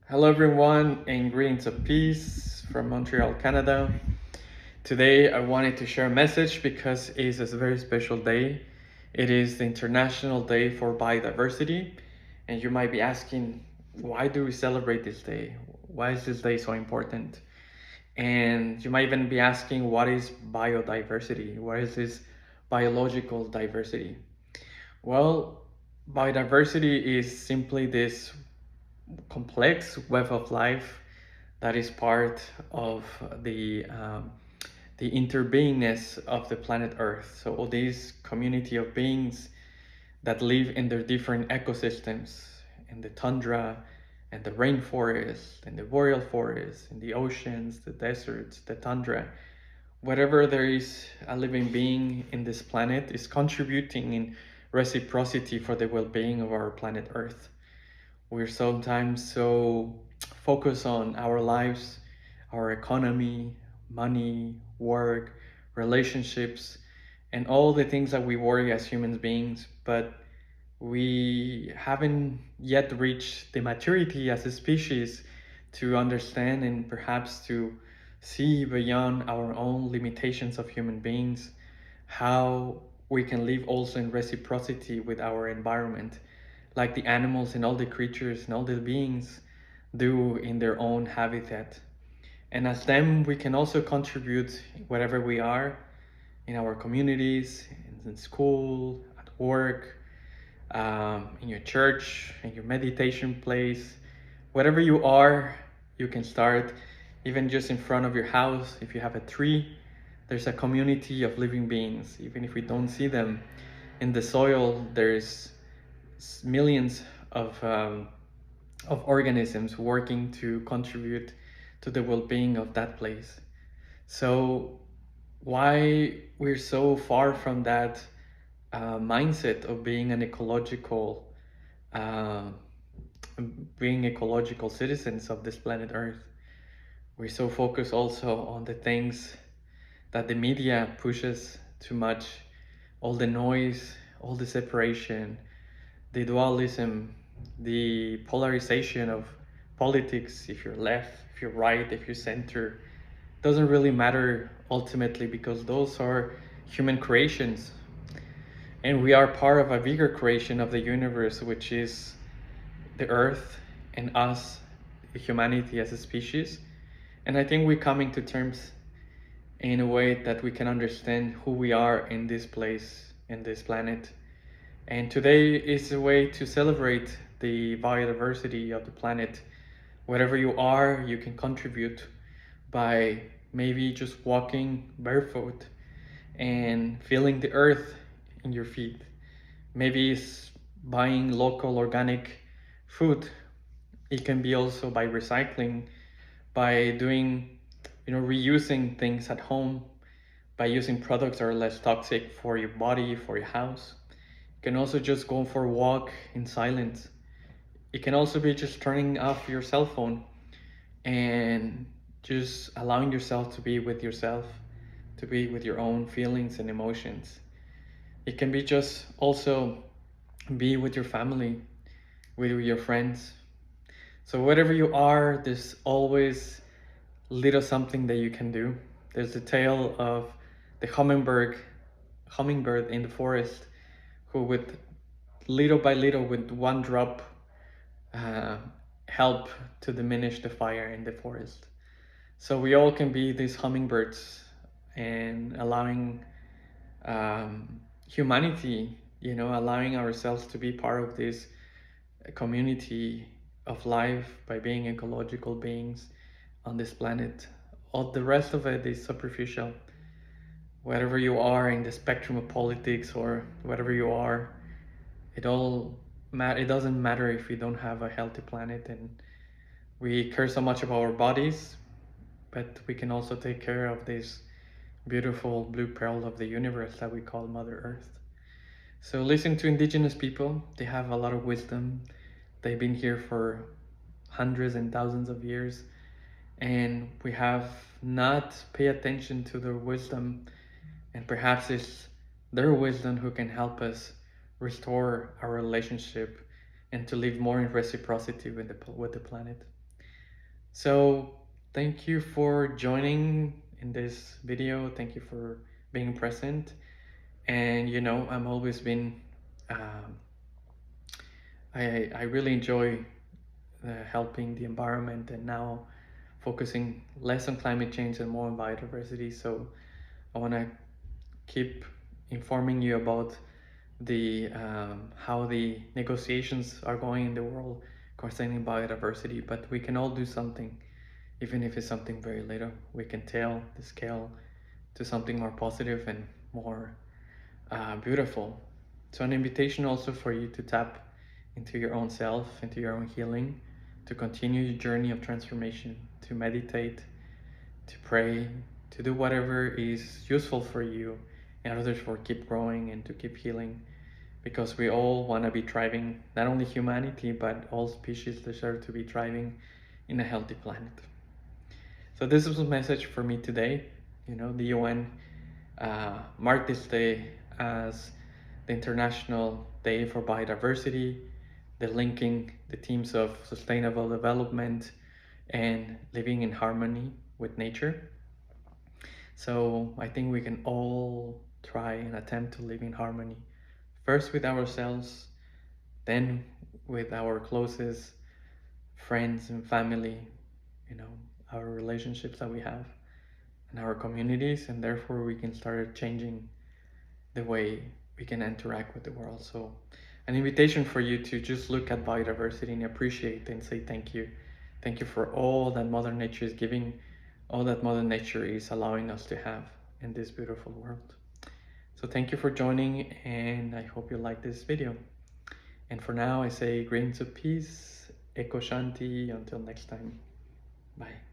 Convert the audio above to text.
Hello, everyone, and greetings of peace from Montreal, Canada. Today, I wanted to share a message because it is a very special day. It is the International Day for Biodiversity, and you might be asking, why do we celebrate this day? Why is this day so important? And you might even be asking, what is biodiversity? What is this biological diversity? Well, biodiversity is simply this complex web of life that is part of the interbeingness of the planet Earth. So all these community of beings that live in their different ecosystems, in the tundra and the rainforest and the boreal forest, in the oceans, the deserts, the tundra. Whatever there is a living being in this planet is contributing in reciprocity for the well-being of our planet Earth. We're sometimes so focused on our lives, our economy, money, work, relationships, and all the things that we worry as human beings, but we haven't yet reached the maturity as a species to understand and perhaps to see beyond our own limitations of human beings how we can live also in reciprocity with our environment, like the animals and all the creatures and all the beings do in their own habitat. And as them, we can also contribute wherever we are, in our communities, in school, at work, in your church, in your meditation place, wherever you are, you can start. Even just in front of your house, if you have a tree, there's a community of living beings. Even if we don't see them in the soil, there's millions of organisms working to contribute to the well-being of that place. So why we're so far from that mindset of uh, being ecological citizens of this planet Earth. We're so focused also on the things that the media pushes too much, all the noise, all the separation, the dualism, the polarization of politics, if you're left, if you're right, if you're center, doesn't really matter ultimately because those are human creations. And we are part of a bigger creation of the universe, which is the earth and us, humanity as a species. And I think we're coming to terms in a way that we can understand who we are in this place, in this planet. And today is a way to celebrate the biodiversity of the planet. Wherever you are, you can contribute by maybe just walking barefoot and feeling the earth in your feet. Maybe it's buying local organic food. It can be also by recycling, by doing, reusing things at home, by using products that are less toxic for your body, for your house. You can also just go for a walk in silence. It can also be just turning off your cell phone and just allowing yourself to be with yourself, to be with your own feelings and emotions. It can be just also be with your family, with your friends. So whatever you are, there's always little something that you can do. There's the tale of the hummingbird in the forest, who with little by little, with one drop, uh, help to diminish the fire in the forest. So we all can be these hummingbirds and allowing humanity, allowing ourselves to be part of this community of life by being ecological beings on this planet. All the rest of it is superficial. Wherever you are in the spectrum of politics or whatever you are, it doesn't matter if we don't have a healthy planet. And we care so much about our bodies, but we can also take care of this beautiful blue pearl of the universe that we call Mother Earth. So listen to indigenous people. They have a lot of wisdom. They've been here for hundreds and thousands of years, and we have not paid attention to their wisdom, and perhaps it's their wisdom who can help us restore our relationship and to live more in reciprocity with the planet. So thank you for joining in this video. Thank you for being present. And I'm always been, um, I really enjoy helping the environment, and now focusing less on climate change and more on biodiversity. So I want to keep informing you about the how the negotiations are going in the world concerning biodiversity. But we can all do something, even if it's something very little. We can tail the scale to something more positive and more beautiful. So an invitation also for you to tap into your own self, into your own healing, to continue your journey of transformation, to meditate, to pray, to do whatever is useful for you in order for keep growing and to keep healing, because we all want to be thriving, not only humanity but all species deserve to be thriving in a healthy planet. So this is a message for me today. The UN marked this day as the International Day for Biodiversity, the linking the themes of sustainable development and living in harmony with nature. So I think we can all try and attempt to live in harmony, first with ourselves, then with our closest friends and family, our relationships that we have and our communities, and therefore we can start changing the way we can interact with the world. So an invitation for you to just look at biodiversity and appreciate and say thank you. Thank you for all that Mother Nature is giving, all that Mother Nature is allowing us to have in this beautiful world. So thank you for joining, and I hope you like this video. And for now, I say greetings of peace, Eko Shanti, until next time. Bye.